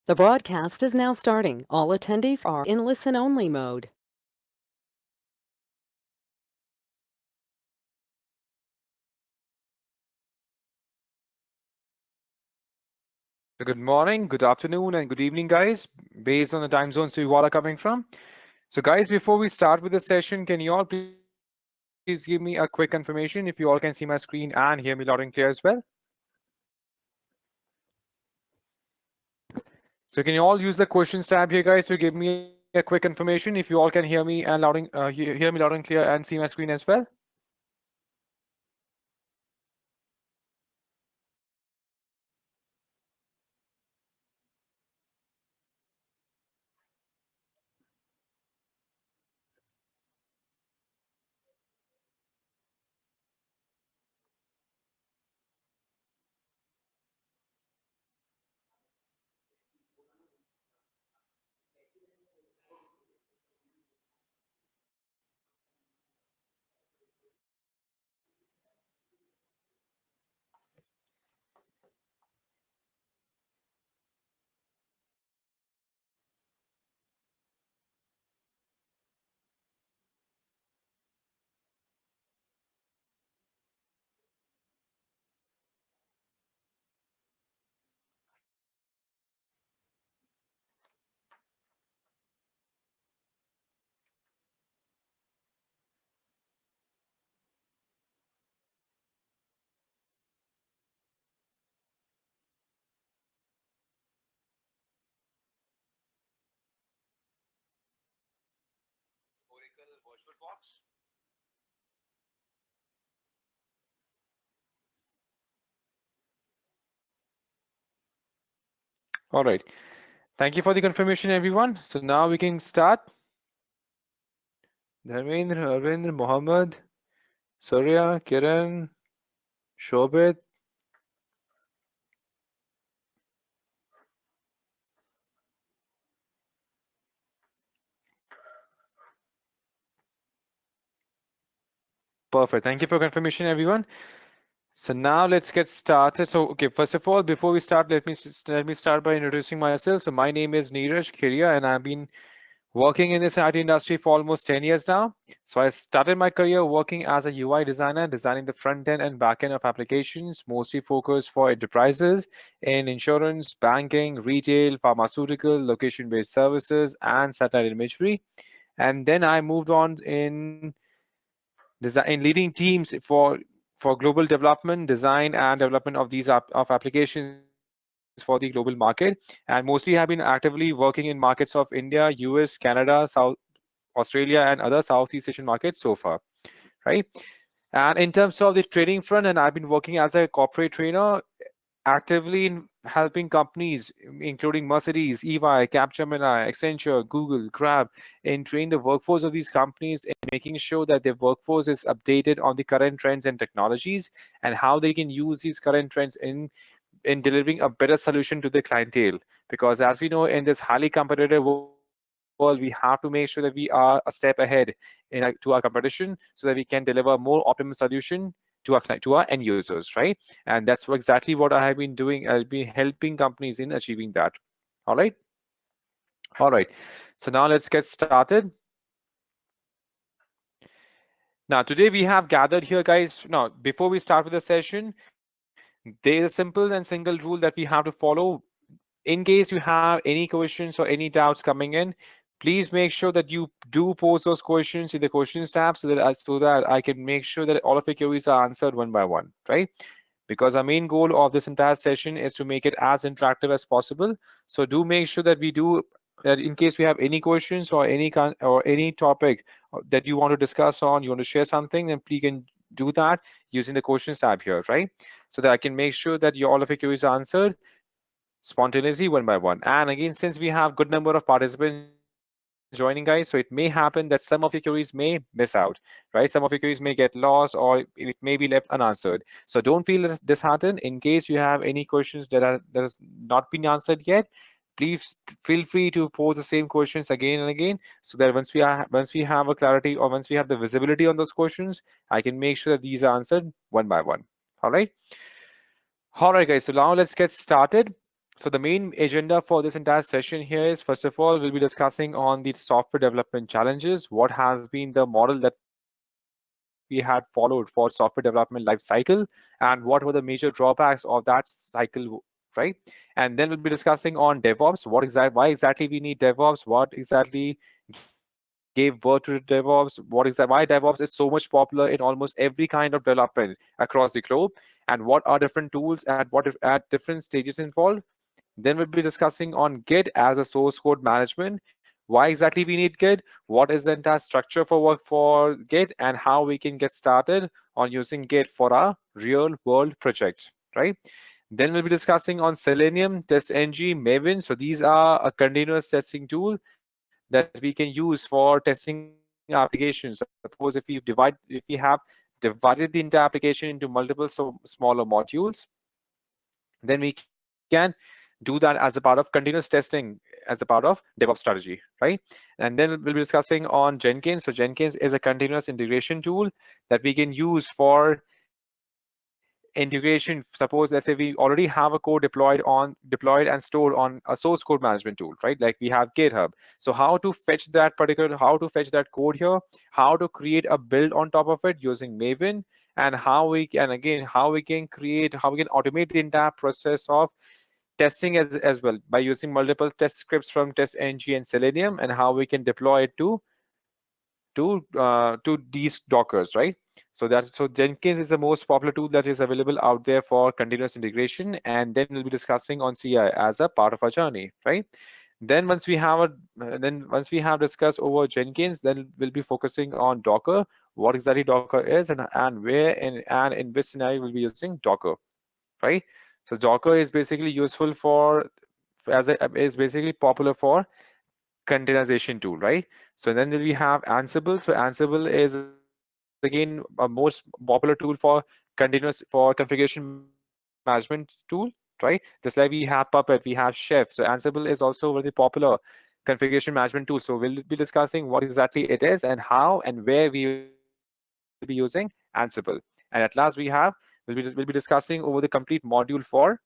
The broadcast is now starting. All attendees are in listen-only mode. So good morning, good afternoon, and good evening, guys, based on the time zones you all are coming from. So, guys, before we start with the session, can you all please give me a quick information if you all can see my screen and hear me loud and clear as well? So, can you all use the questions tab here, guys, to give me a quick information if you all can hear me and hear me loud and clear and see my screen as well? All right. Thank you for the confirmation, everyone. So now we can start. Dharmendra, Arvind, Mohammed, Surya, Kiran, Shobit. Perfect. Thank you for confirmation, everyone. So now let's get started. So, okay, first of all, before we start, let me start by introducing myself. So my name is Neeraj Khiria, and I've been working in this IT industry for almost 10 years now. So I started my career working as a UI designer, designing the front end and back end of applications, mostly focused for enterprises in insurance, banking, retail, pharmaceutical, location-based services, and satellite imagery. And then I moved on in leading teams for global development, design, and development of of applications for the global market, and mostly have been actively working in markets of India, US, Canada, South Australia, and other Southeast Asian markets so far, right? And in terms of the trading front, and I've been working as a corporate trainer actively in helping companies, including Mercedes, EY, Capgemini, Accenture, Google, Grab, in train the workforce of these companies and making sure that their workforce is updated on the current trends and technologies and how they can use these current trends in delivering a better solution to the clientele. Because as we know, in this highly competitive world, we have to make sure that we are a step ahead to our competition so that we can deliver more optimal solution to our end users, right? And that's exactly what I have been doing. I'll be helping companies in achieving that. All right. All right. So now let's get started. Now, today we have gathered here, guys. Now, before we start with the session, there is a simple and single rule that we have to follow. In case you have any questions or any doubts coming in, please make sure that you do post those questions in the questions tab so that I can make sure that all of your queries are answered one by one, right? Because our main goal of this entire session is to make it as interactive as possible. So do make sure that we do that in case we have any questions or any topic that you want to discuss on, you want to share something, then please can do that using the questions tab here, right? So that I can make sure that all of your queries are answered spontaneously one by one. And again, since we have good number of participants joining, guys, so it may happen that some of your queries may miss out, right? Some of your queries may get lost or it may be left unanswered. So don't feel disheartened. In case you have any questions that has not been answered yet, please feel free to pose the same questions again and again so that once we have a clarity or once we have the visibility on those questions, I can make sure that these are answered one by one. All right. All right, guys. So now let's get started. So the main agenda for this entire session here is, first of all, we'll be discussing on the software development challenges, what has been the model that we had followed for software development life cycle, and what were the major drawbacks of that cycle, right? And then we'll be discussing on DevOps, why exactly we need DevOps, what exactly gave birth to DevOps, why DevOps is so much popular in almost every kind of development across the globe, and what are different tools at different stages involved. Then we'll be discussing on Git as a source code management. Why exactly we need Git? What is the entire structure for work for Git, and how we can get started on using Git for our real world projects, right? Then we'll be discussing on Selenium, TestNG, Maven. So these are a continuous testing tool that we can use for testing applications. Suppose if we have divided the entire application into multiple smaller modules, then we can do that as a part of continuous testing, as a part of DevOps strategy, right? And then we'll be discussing on Jenkins. So Jenkins is a continuous integration tool that we can use for integration. Suppose, let's say we already have a code deployed and stored on a source code management tool, right? Like we have GitHub. So how to fetch that code here, how to create a build on top of it using Maven, and how we can automate the entire process of testing as well by using multiple test scripts from TestNG and Selenium, and how we can deploy it to these Dockers, right? So Jenkins is the most popular tool that is available out there for continuous integration, and then we'll be discussing on CI as a part of our journey, right? Then once we have discussed over Jenkins, then we'll be focusing on Docker, what exactly Docker is, and in which scenario we'll be using Docker, right? So Docker is basically useful for as a, is basically popular for containerization tool, right? So then we have Ansible. So Ansible is again a most popular tool for configuration management tool, right? Just like we have Puppet, we have Chef. So Ansible is also very popular configuration management tool. So we'll be discussing what exactly it is and how and where we will be using Ansible. And at last we'll be discussing over the complete module for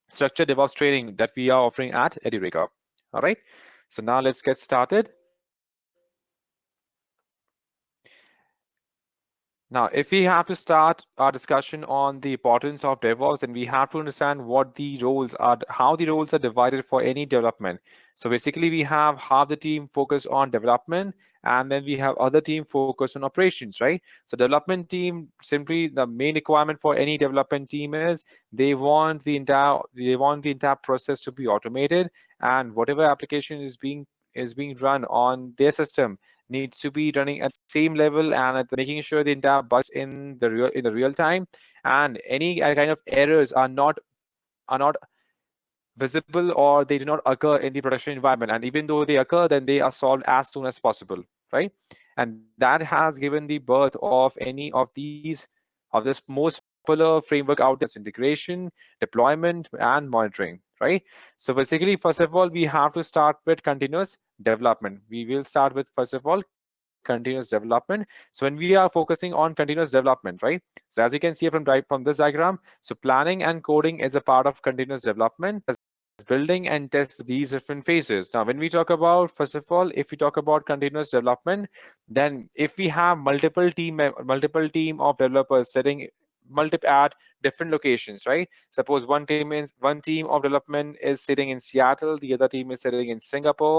structured DevOps training that we are offering at Edureka. All right. So now let's get started. Now, if we have to start our discussion on the importance of DevOps, then we have to understand what the roles are, how the roles are divided for any development. So basically, we have half the team focused on development, and then we have other team focused on operations, right? So development team, simply the main requirement for any development team is they want the entire process to be automated, and whatever application is being run on their system needs to be running at the same level, and making sure the entire bugs in the real time, and any kind of errors are not visible, or they do not occur in the production environment. And even though they occur, then they are solved as soon as possible, right? And that has given the birth of any of this most popular framework out there, integration, deployment, and monitoring, right? So basically, first of all, we have to start with continuous development. We will start with, first of all, continuous development. So when we are focusing on continuous development, right? So as you can see from this diagram, so planning and coding is a part of continuous development, as building and test these different phases. Now, when we talk about, first of all, if we talk about continuous development, then if we have multiple team of developers sitting multiple at different locations, right? Suppose one team of development is sitting in Seattle, the other team is sitting in Singapore,